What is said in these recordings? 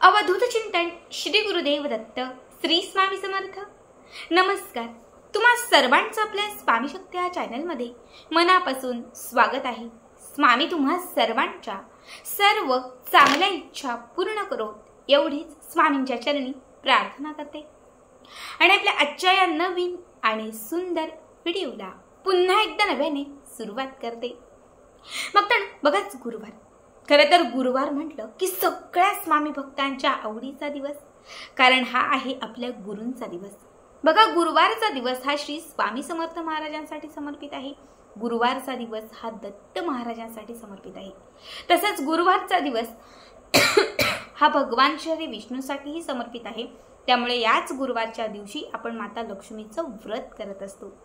अवधूत चिंतन श्री गुरुदेव दत्त श्री स्वामी समर्थ। नमस्कार, तुम्हा सर्वांचं आपल्या स्वामी शक्ती या चॅनलमध्ये मनापासून स्वागत आहे। स्वामी तुम्हा सर्वांच्या सर्व चांगल्या इच्छा पूर्ण करो एवढीच स्वामींच्या चरणी प्रार्थना करते आणि आपल्या आजच्या या नवीन आणि सुंदर व्हिडिओला पुन्हा एकदा नव्याने सुरुवात करते। मग तर बघाच, गुरुवार खरं तर गुरुवार म्हटलं की सगळ्या स्वामी भक्तांच्या आवडीचा दिवस, कारण हा आहे आपल्या गुरूंचा दिवस। बघा, गुरुवारचा दिवस हा श्री स्वामी समर्थ महाराजांसाठी समर्पित आहे। गुरुवारचा दिवस हा दत्त महाराजांसाठी समर्पित आहे। तसंच गुरुवारचा दिवस हा भगवान श्री विष्णूसाठीही समर्पित आहे। त्यामुळे याच गुरुवारच्या दिवशी आपण माता लक्ष्मीचं व्रत करत असतो।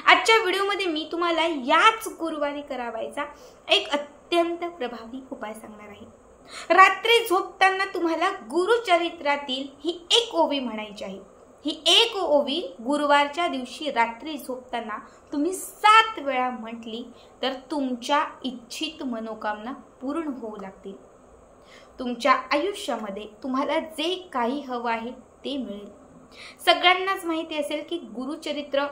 आजच्या व्हिडिओमध्ये मी तुम्हाला याच गुरुवारी करावायचा एक अत्यंत प्रभावी उपाय सांगणार आहे। रात्री झोपताना तुम्हाला गुरुचरित्रातील ही एक ओवी म्हणायची आहे। ही एक ओवी गुरुवारच्या दिवशी रात्री झोपताना तुम्ही 7 वेळा म्हटली तर तुमच्या इच्छित मनोकामना पूर्ण होऊ लागतील। तुमच्या आयुष्यामध्ये तुम्हाला जे काही हवं आहे ते मिळेल। सगळ्यांनाच माहिती असेल की गुरुचरित्र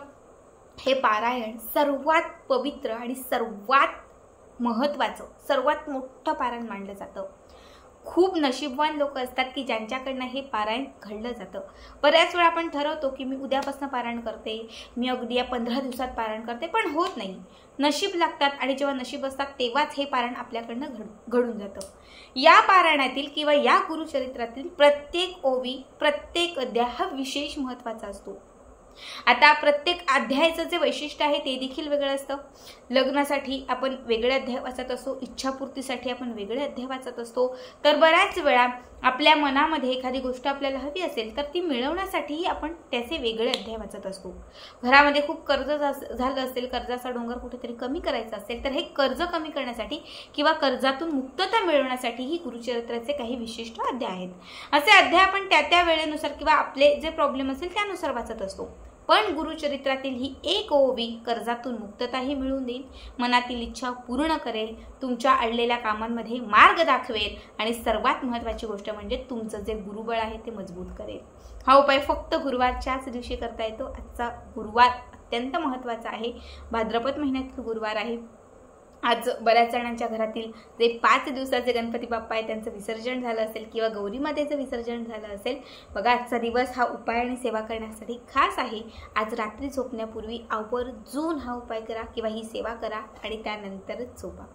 हे पारायण सर्वात पवित्र आणि सर्वात महत्त्वाचं, सर्वात मोठं पारायण मानलं जातं। खूप नशीबवान लोक असतात की ज्यांच्याकडनं हे पारायण घडलं जातं। बऱ्याच वेळा आपण ठरवतो की मी उद्यापासून पारायण करते, मी अगदी या 15 दिवसात पारायण करते, पण होत नाही। नशीब लागतात आणि जेव्हा नशीब असतात तेव्हाच हे पारायण आपल्याकडनं घडून जातं। या पारायणातील किंवा या गुरुचरित्रातील प्रत्येक ओवी, प्रत्येक अध्याय हा विशेष महत्त्वाचा असतो। आता प्रत्येक अध्यायाचं जे वैशिष्ट्य आहे ते देखील वेगळं असतं। लग्नासाठी आपण वेगळे अध्याय वाचत असतो, इच्छापूर्तीसाठी आपण वेगळे अध्याय वाचत असतो। तर बऱ्याच वेळा आपल्या मनामध्ये एखादी गोष्ट आपल्याला हवी असेल तर ती मिळवण्यासाठीही आपण त्याचे वेगळे अध्याय वाचत असतो। घरामध्ये खूप कर्ज झालं असेल, कर्जाचा डोंगर कुठेतरी कमी करायचा असेल तर हे कर्ज कमी करण्यासाठी किंवा कर्जातून मुक्तता मिळवण्यासाठीही गुरुचरित्राचे काही विशिष्ट अध्याय आहेत। असे अध्याय आपण त्या वेळेनुसार किंवा आपले जे प्रॉब्लेम असेल त्यानुसार वाचत असतो। पण गुरुचरित्रातील ही एक ओवी कर्जातून मुक्तताही मिळवून देईल, मनातील इच्छा पूर्ण करेल, तुमच्या अडलेल्या कामांमध्ये मार्ग दाखवेल आणि सर्वात महत्त्वाची गोष्ट म्हणजे तुमचं जे गुरुबळ आहे ते मजबूत करेल। हा उपाय फक्त गुरुवारच्याच दिवशी करता येतो। आजचा गुरुवार अत्यंत महत्त्वाचा आहे। भाद्रपद महिन्यातील गुरुवार आहे। आज बऱ्याच जणांच्या घरातील जे 5 दिवसाचे गणपती बाप्पा आहे त्यांचं विसर्जन झालं असेल किंवा गौरी मातेचं विसर्जन झालं असेल। बघा, आजचा दिवस हा उपाय आणि सेवा करण्यासाठी खास आहे। आज रात्री झोपण्यापूर्वी आवर्जून हा उपाय करा किंवा ही सेवा करा आणि त्यानंतरच झोपा।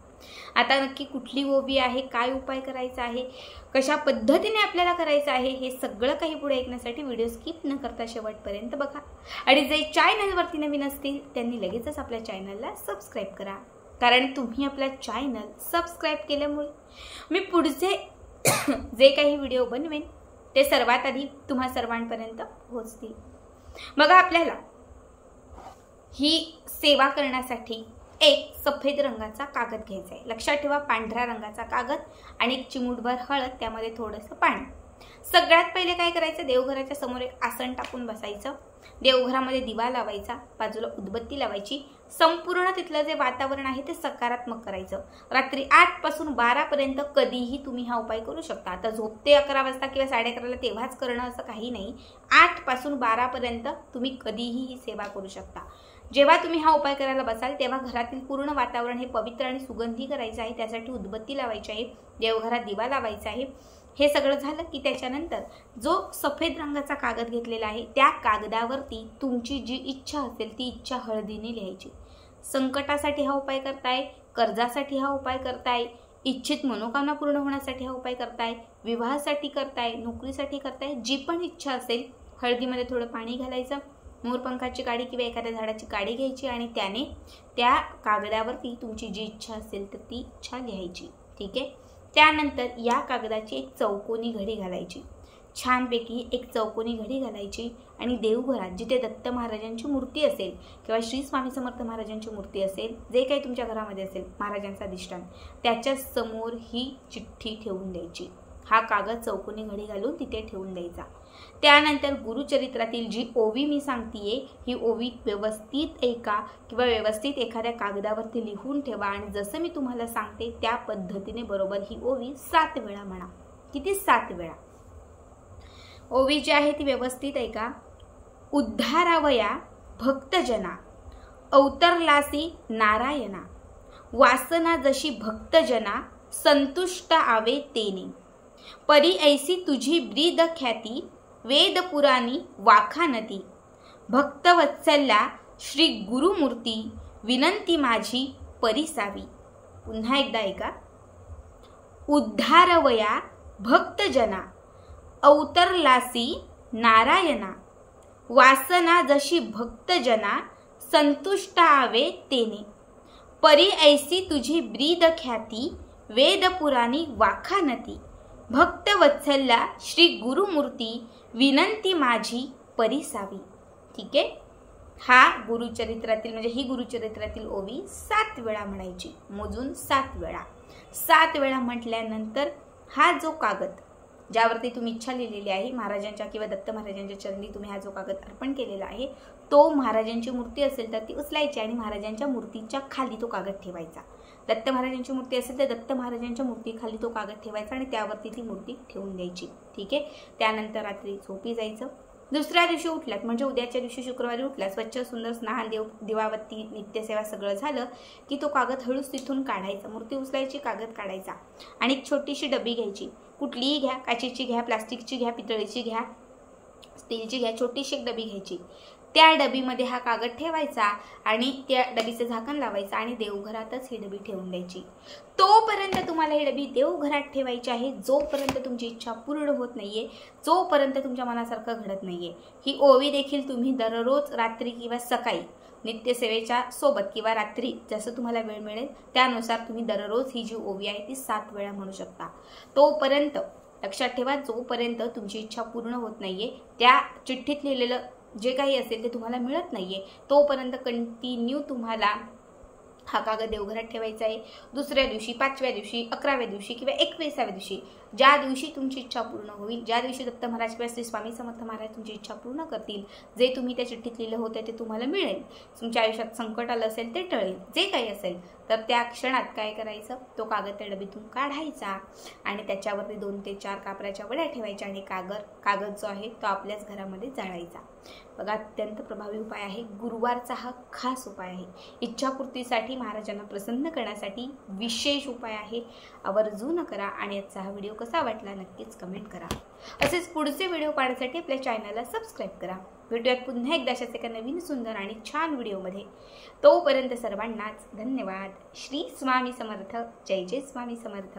आता नक्की कुठली ओवी आहे, काय उपाय करायचा आहे, कशा पद्धतीने आपल्याला करायचं आहे, हे सगळं काही पुढे ऐकण्यासाठी व्हिडिओ स्किप न करता शेवटपर्यंत बघा। आणि जे चॅनलवरती नवीन असतील त्यांनी लगेचच आपल्या चॅनलला सबस्क्राईब करा, कारण तुम्ही आपला चॅनल सबस्क्राईब केल्यामुळे मी पुढचे जे काही व्हिडिओ बनवेन ते सर्वात आधी तुम्हा सर्वांपर्यंत पोहोचतील। बघा, आपल्याला ही सेवा करण्यासाठी एक सफेद रंगाचा कागद घ्यायचा आहे। लक्षात ठेवा, पांढऱ्या रंगाचा कागद आणि एक चिमूटभर हळद, त्यामध्ये थोडंसं पाणी। सगळ्यात पहिले काय करायचं, देवघराच्या समोर एक आसन टाकून बसायचं। देवघरामध्ये दिवा लावायचा, बाजूला उदबत्ती लावायची। संपूर्ण तिथलं जे वातावरण आहे ते सकारात्मक करायचं। रात्री 8 पासून 12 पर्यंत कधीही तुम्ही हा उपाय करू शकता। आता झोपते 11 वाजता किंवा 11:30ला तेव्हाच करणं असं काही नाही। 8 पासून 12 पर्यंत तुम्ही कधीही ही सेवा करू शकता। जेव्हा तुम्ही हा उपाय करायला बसाल तेव्हा घरातील पूर्ण वातावरण हे पवित्र आणि सुगंधी करायचं आहे। त्यासाठी उदबत्ती लावायची आहे, देवघरात दिवा लावायचा आहे। हे सगळं झालं की त्याच्यानंतर जो सफेद रंगाचा कागद घेतलेला आहे त्या कागदावरती तुमची जी इच्छा असेल ती इच्छा हळदीने लिहायची। संकटासाठी हा उपाय करताय, कर्जासाठी हा उपाय करताय, इच्छित मनोकामना पूर्ण होण्यासाठी हा उपाय करताय, विवाहासाठी करताय, नोकरीसाठी करताय, जी पण इच्छा असेल हळदीमध्ये थोडं पाणी घालायचं, मोरपंखाची काडी किंवा एखाद्या झाडाची काडी घ्यायची आणि त्याने त्या कागदावरती तुमची जी इच्छा असेल तर ती इच्छा लिहायची। ठीक आहे। त्यानंतर या कागदाची एक चौकोनी घडी घालायची, छानपैकी एक चौकोनी घडी घालायची आणि देवघरात जिथे दत्त महाराजांची मूर्ती असेल किंवा श्री स्वामी समर्थ महाराजांची मूर्ती असेल, जे काही तुमच्या घरामध्ये असेल महाराजांचा अधिष्ठान, त्याच्या समोर ही चिठ्ठी ठेवून द्यायची। हा कागद चौकोनी घडी घालून तिथे ठेवून द्यायचा। त्यानंतर गुरुचरित्रातील जी ओवी मी सांगतेय ही ओवी व्यवस्थित ऐका किंवा व्यवस्थित एखाद्या कागदावरती लिहून ठेवा आणि जसं मी तुम्हाला सांगते त्या पद्धतीने बरोबर ही ओवी 7 वेळा म्हणा। किती? 7 वेळा। ओवी जी आहे ती व्यवस्थित ऐका. उद्धारावया भक्तजना, अवतरलासी नारायणा, वासना जशी भक्तजना, संतुष्ट आवे तेने, परी ऐसी तुझी ब्रीद ख्याती, वेद पुराणी वाखानती, भक्तवत्सल्या श्री गुरुमूर्ती, विनंती माझी परिसावी. पुन्हा एकदा ऐका. उद्धारवया भक्तजना, अवतरलासी नारायणा, वासना जशी भक्तजना, संतुष्ट आवे तेने, परी ऐसी तुझी ब्रीद ख्याती, वेद पुराणी वाखानती, भक्तवत्सल्या श्री गुरुमूर्ती, विनंती माझी परिसावी. ठीक आहे. हा गुरुचरित्रातील म्हणजे ही गुरुचरित्रातील ओवी 7 वेळा म्हणायची, मोजून 7 वेळा. 7 वेळा म्हटल्यानंतर हा जो कागद ज्यावरती तुम्ही इच्छा लिहिलेली आहे महाराजांच्या किंवा दत्त महाराजांच्या चरणी तुम्ही हा जो कागद अर्पण केलेला आहे तो महाराजांची मूर्ती असेल तर ती उचलायची आणि महाराजांच्या मूर्तीच्या खाली तो कागद ठेवायचा. दत्त महाराजांची मूर्ती असेल तर दत्त महाराजांच्या मूर्तीखाली तो कागद ठेवायचा आणि त्यावरती ती मूर्ती ठेवून द्यायची. ठीक आहे. त्यानंतर रात्री झोपी जायचं. दुसऱ्या दिवशी उठल्यात म्हणजे उद्याच्या दिवशी शुक्रवारी उठल्यात, स्वच्छ सुंदर स्नान दिवाबत्ती नित्यसेवा सगळं झालं की तो कागद हळूच तिथून काढायचा. मूर्ती उचलायची, कागद काढायचा आणि एक छोटीशी डबी घ्यायची. कुठलीही घ्या, काचेची घ्या, प्लास्टिकची घ्या, पितळेची घ्या, स्टीलची घ्या, छोटीशी एक डबी घ्यायची. त्या डबीमध्ये हा कागद ठेवायचा आणि त्या डबीचं झाकण लावायचं आणि देवघरातच ही डबी ठेवून द्यायची. तोपर्यंत तुम्हाला ही डबी देवघरात ठेवायची आहे जोपर्यंत तुमची इच्छा पूर्ण होत नाहीये, जोपर्यंत तुमच्या मनासारखं घडत नाहीये. ही ओवी देखील तुम्ही दररोज रात्री किंवा सकाळी नित्यसेवेच्या सोबत किंवा रात्री जसं तुम्हाला वेळ मिळेल त्यानुसार तुम्ही दररोज ही जी ओवी आहे ती 7 वेळा म्हणू शकता. तोपर्यंत लक्षात ठेवा, जोपर्यंत तुमची इच्छा पूर्ण होत नाहीये, त्या चिठ्ठीत लिहिलेलं जे काही असेल ते तुम्हाला मिळत नाहीये, तोपर्यंत कंटिन्यू तुम्हाला हा कागद देवघरात ठेवायचा आहे. दुसऱ्या दिवशी, 5व्या दिवशी, 11व्या दिवशी किंवा 21व्या दिवशी ज्या दिवशी तुमची इच्छा पूर्ण होईल, ज्या दिवशी दत्त महाराज किंवा श्री स्वामी समर्थ महाराज तुमची इच्छा पूर्ण करतील, जे तुम्ही त्या चिठ्ठीत लिहिलं होतं ते तुम्हाला मिळेल. तुमच्या आयुष्यात संकट आलं असेल ते टळेल, जे काही असेल तर त्या क्षणात काय करायचं, तो कागद त्या डबीतून काढायचा आणि त्याच्यावरती 2 ते 4 कापराच्या वड्या ठेवायच्या आणि कागद जो आहे तो आपल्याच घरामध्ये जाळायचा. बघा, अत्यंत प्रभावी उपाय आहे. गुरुवारचा हा खास उपाय आहे. इच्छापूर्तीसाठी, महाराजांना प्रसन्न करण्यासाठी विशेष उपाय आहे. आवर्जून करा आणि आजचा हा व्हिडिओ कसा वाटला नक्कीच कमेंट करा. असेच पुढचे व्हिडिओ पाहण्यासाठी आपल्या चॅनलला सबस्क्राईब करा. भेटूयात पुन्हा एकदा अशाच एका नवीन सुंदर आणि छान व्हिडिओमध्ये. तोपर्यंत सर्वांनाच धन्यवाद. श्री स्वामी समर्थ. जय जय स्वामी समर्थ.